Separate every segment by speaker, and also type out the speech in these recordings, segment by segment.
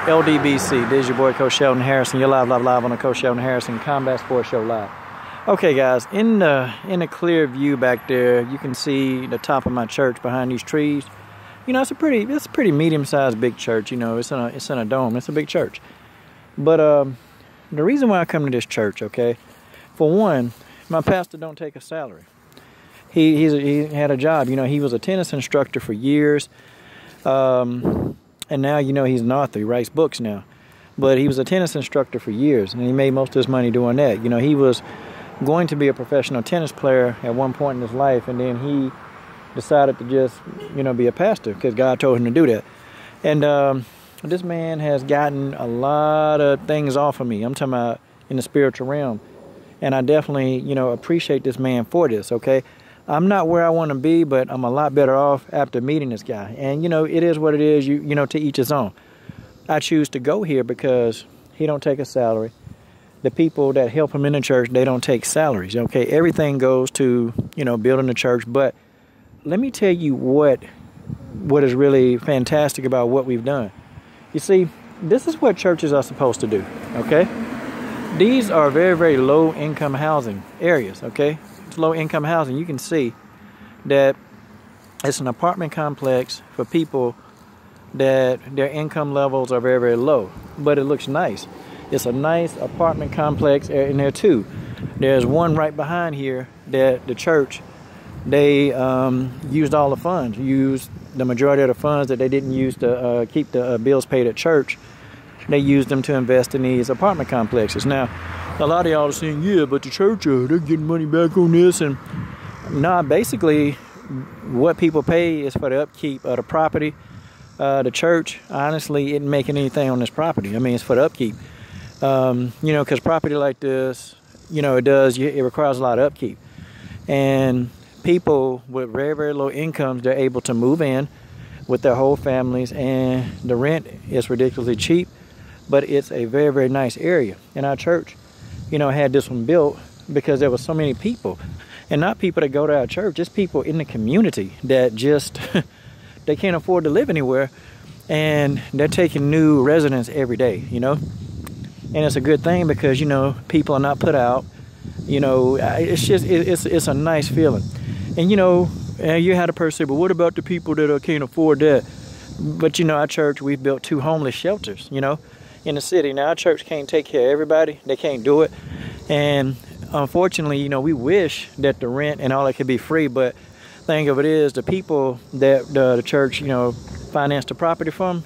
Speaker 1: LDBC, this is your boy Coach Sheldon Harrison. You're live on the Coach Sheldon Harrison Combat Sports Show Live. Okay guys, in the clear view back there, you can see the top of my church behind these trees. You know, it's a pretty medium-sized big church. You know, it's in a dome. It's a big church. But the reason why I come to this church, okay, for one, my pastor don't take a salary. He had a job. You know, he was a tennis instructor for years. And now, you know, he's an author. He writes books now. But he was a tennis instructor for years, and he made most of his money doing that. You know, he was going to be a professional tennis player at one point in his life, and then he decided to just, you know, be a pastor because God told him to do that. And this man has gotten a lot of things off of me. I'm talking about in the spiritual realm. And I definitely, you know, appreciate this man for this, okay? I'm not where I want to be, but I'm a lot better off after meeting this guy. And, you know, it is what it is, you know, to each his own. I choose to go here because he don't take a salary. The people that help him in the church, they don't take salaries, okay? Everything goes to, you know, building the church. But let me tell you what is really fantastic about what we've done. You see, this is what churches are supposed to do, okay? These are very, very low-income housing areas, okay? Low-income housing. You can see that it's an apartment complex for people that their income levels are very, very low, but it looks nice. It's a nice apartment complex in there too. There's one right behind here that the church, they used all the funds, used the majority of the funds that they didn't use to keep the bills paid at church. They used them to invest in these apartment complexes. Now, a lot of y'all are saying, yeah, but the church, they're getting money back on this. And nah, basically, what people pay is for the upkeep of the property. The church, honestly, isn't making anything on this property. I mean, it's for the upkeep. You know, because property like this, you know, it requires a lot of upkeep. And people with very, very low incomes, they're able to move in with their whole families. And the rent is ridiculously cheap. But it's a very, very nice area. In our church, you know, had this one built because there were so many people, and not people that go to our church, just people in the community that just, they can't afford to live anywhere, and they're taking new residents every day, you know, and it's a good thing because, you know, people are not put out, you know, it's just, it's a nice feeling. And, you know, you had a person say, but what about the people that can't afford that? But, you know, our church, we've built 2 homeless shelters, you know, in the city. Now, our church can't take care of everybody. They can't do it. And unfortunately, you know, we wish that the rent and all that could be free. But the thing of it is, the people that the church, you know, finance the property from,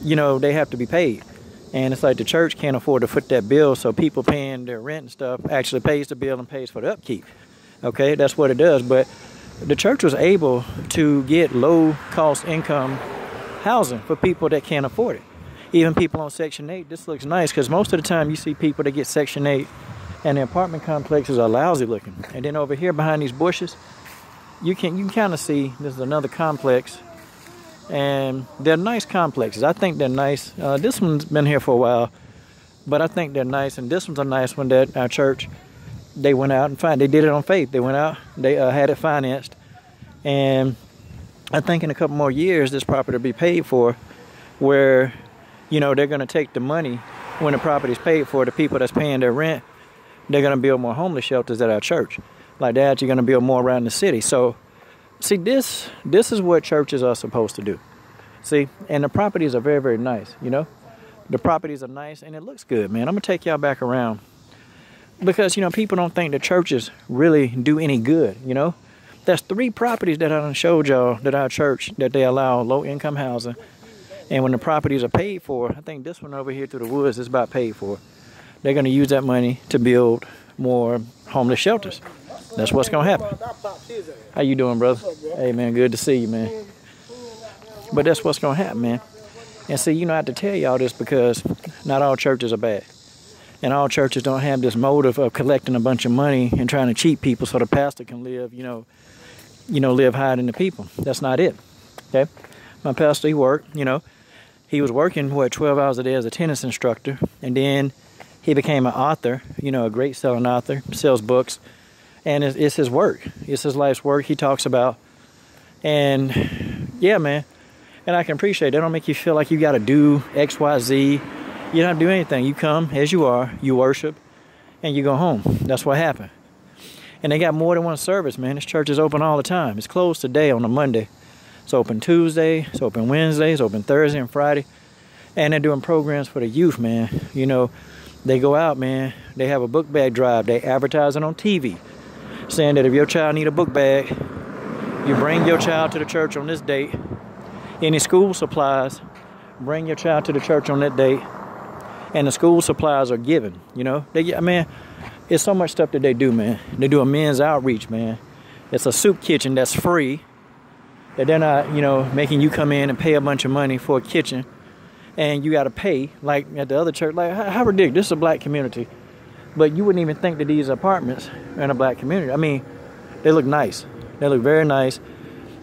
Speaker 1: you know, they have to be paid. And it's like the church can't afford to foot that bill. So people paying their rent and stuff actually pays the bill and pays for the upkeep. Okay, that's what it does. But the church was able to get low cost income housing for people that can't afford it. Even people on Section 8, this looks nice because most of the time you see people that get Section 8 and the apartment complexes are lousy looking. And then over here behind these bushes, you can kind of see this is another complex. And they're nice complexes. I think they're nice. This one's been here for a while, but I think they're nice. And this one's a nice one that our church, they went out and they did it on faith. They went out, they had it financed. And I think in a couple more years, this property will be paid for where, you know, they're going to take the money when the property is paid for, the people that's paying their rent, they're going to build more homeless shelters at our church. Like that, you're going to build more around the city. So, see, this is what churches are supposed to do. See, and the properties are very, very nice, you know. The properties are nice, and it looks good, man. I'm going to take y'all back around. Because, you know, people don't think the churches really do any good, you know. There's 3 properties that I done showed y'all that our church, that they allow low-income housing. And when the properties are paid for, I think this one over here through the woods is about paid for. They're going to use that money to build more homeless shelters. That's what's going to happen. How you doing, brother? Hey, man, good to see you, man. But that's what's going to happen, man. And see, you know, I have to tell y'all this because not all churches are bad. And all churches don't have this motive of collecting a bunch of money and trying to cheat people so the pastor can live, you know, live higher than the people. That's not it, okay? My pastor, he worked, you know. He was working, 12 hours a day as a tennis instructor. And then he became an author, you know, a great selling author, sells books. And it's his work. It's his life's work he talks about. And, yeah, man, And I can appreciate it. They don't make you feel like you got to do X, Y, Z. You don't do anything. You come as you are, you worship, and you go home. That's what happened. And they got more than one service, man. This church is open all the time. It's closed today on a Monday. It's open Tuesday, it's open Wednesday, it's open Thursday and Friday. And they're doing programs for the youth, man. You know, they go out, man. They have a book bag drive. They advertise it on TV, saying that if your child need a book bag, you bring your child to the church on this date. Any school supplies, bring your child to the church on that date. And the school supplies are given, you know. I mean, it's so much stuff that they do, man. They do a men's outreach, man. It's a soup kitchen that's free. That they're not, you know, making you come in and pay a bunch of money for a kitchen. And you got to pay, like at the other church. Like, how ridiculous. This is a black community. But you wouldn't even think that these apartments are in a black community. I mean, they look nice. They look very nice.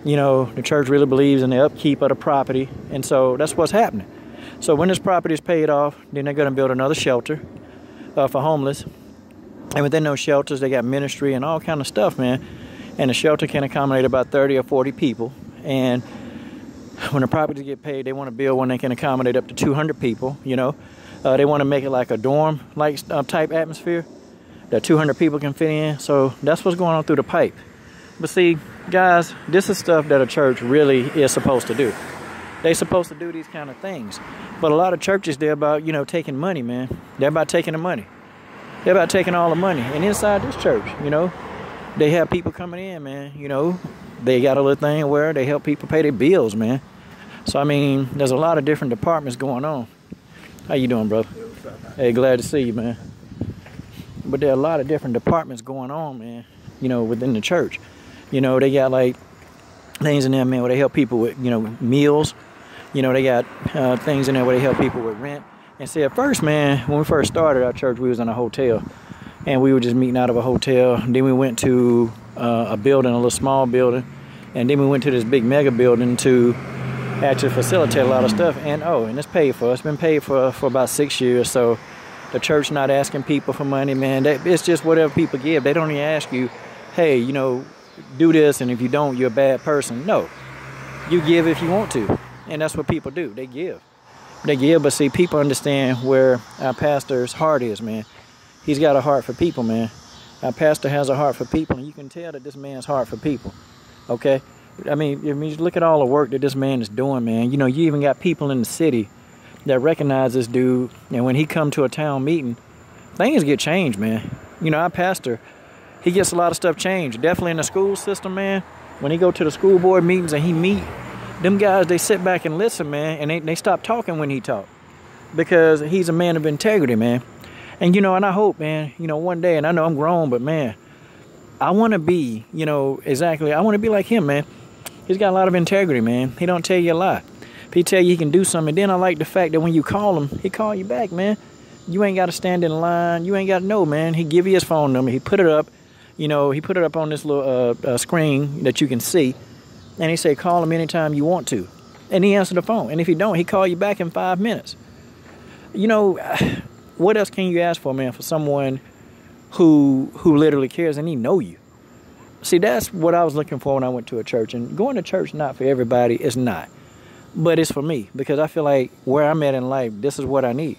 Speaker 1: You know, the church really believes in the upkeep of the property. And so that's what's happening. So when this property is paid off, then they're going to build another shelter for homeless. And within those shelters, they got ministry and all kind of stuff, man. And the shelter can accommodate about 30 or 40 people. And when the properties get paid, they want to build one that can accommodate up to 200 people, you know. They want to make it like a dorm-like type atmosphere that 200 people can fit in. So that's what's going on through the pipe. But see, guys, this is stuff that a church really is supposed to do. They're supposed to do these kind of things. But a lot of churches, they're about, you know, taking money, man. They're about taking the money. They're about taking all the money. And inside this church, you know, they have people coming in, man. You know, they got a little thing where they help people pay their bills, man. So, I mean, there's a lot of different departments going on. How you doing, brother? Hey, glad to see you, man. But there are a lot of different departments going on, man, you know, within the church. You know, they got, like, things in there, man, where they help people with, you know, meals. You know, they got things in there where they help people with rent. And see, at first, man, when we first started our church, we was in a hotel. And we were just meeting out of a hotel. Then we went to a building, a little small building. And then we went to this big mega building to actually facilitate a lot of stuff. And and it's paid for. It's been paid for about 6 years. So the church not asking people for money, man. It's just whatever people give. They don't even ask you, hey, you know, do this, and if you don't, you're a bad person. No. You give if you want to. And that's what people do. They give. They give, but see, people understand where our pastor's heart is, man. He's got a heart for people, man. Our pastor has a heart for people, and you can tell that this man's heart for people, okay? I mean, look at all the work that this man is doing, man. You know, you even got people in the city that recognize this dude, and when he come to a town meeting, things get changed, man. You know, our pastor, he gets a lot of stuff changed. Definitely in the school system, man. When he go to the school board meetings and he meet, them guys, they sit back and listen, man, and they stop talking when he talk. Because he's a man of integrity, man. And, you know, and I hope, man, you know, one day, and I know I'm grown, but, man, I want to be, you know, exactly, I want to be like him, man. He's got a lot of integrity, man. He don't tell you a lot. If he tell you he can do something, then I like the fact that when you call him, he call you back, man. You ain't got to stand in line. You ain't got to know, man. He give you his phone number. He put it up, you know, he put it up on this little screen that you can see. And he say, call him anytime you want to. And he answer the phone. And if he don't, he call you back in 5 minutes. You know, what else can you ask for, man, for someone who literally cares and he know you? See, that's what I was looking for when I went to a church. And going to church not for everybody is not. But it's for me. Because I feel like where I'm at in life, this is what I need.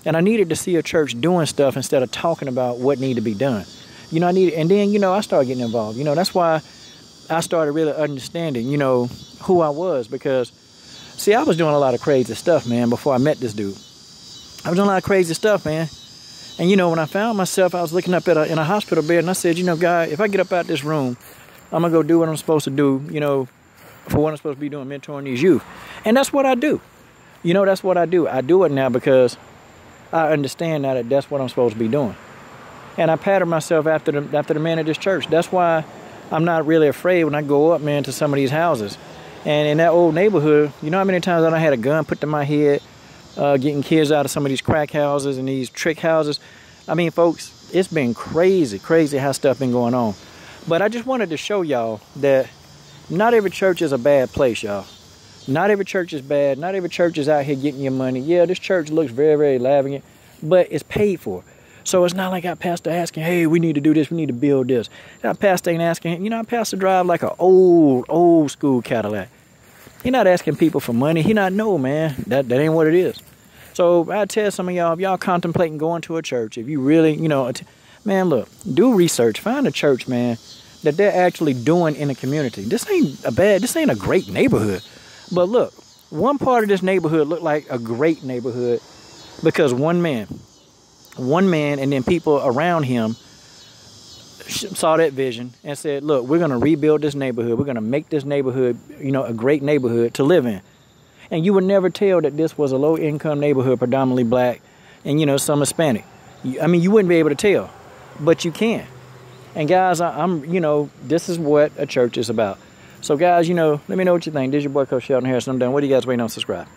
Speaker 1: And I needed to see a church doing stuff instead of talking about what need to be done. You know, and then, you know, I started getting involved. You know, that's why I started really understanding, you know, who I was. Because, see, I was doing a lot of crazy stuff, man, before I met this dude. I was doing a lot of crazy stuff, man. And, you know, when I found myself, I was looking up in a hospital bed, and I said, you know, God, if I get up out this room, I'm going to go do what I'm supposed to do, you know, for what I'm supposed to be doing, mentoring these youth. And that's what I do. You know, that's what I do. I do it now because I understand now that that's what I'm supposed to be doing. And I pattern myself after the man at this church. That's why I'm not really afraid when I go up, man, to some of these houses. And in that old neighborhood, you know how many times I had a gun put to my head, getting kids out of some of these crack houses and these trick houses. I mean, folks, it's been crazy how stuff been going on. But I just wanted to show y'all that not every church is a bad place, y'all. Not every church is bad. Not every church is out here getting your money. Yeah, this church looks very, very lavish, but it's paid for. So it's not like our pastor asking, hey, we need to do this, we need to build this. Our pastor ain't asking, you know, our pastor drive like an old school Cadillac. He not asking people for money. He not, no, man. That ain't what it is. So I tell some of y'all, if y'all contemplating going to a church, if you really, you know, man, look, do research. Find a church, man, that they're actually doing in the community. This ain't a great neighborhood. But look, one part of this neighborhood looked like a great neighborhood because one man, and then people around him saw that vision and said, look, we're going to rebuild this neighborhood. We're going to make this neighborhood, you know, a great neighborhood to live in. And you would never tell that this was a low-income neighborhood, predominantly black, and, you know, some Hispanic. I mean, you wouldn't be able to tell, but you can. And, guys, you know, this is what a church is about. So, guys, you know, let me know what you think. This is your boy, Coach Shelton Harris. I'm done. What are you guys waiting on? Subscribe.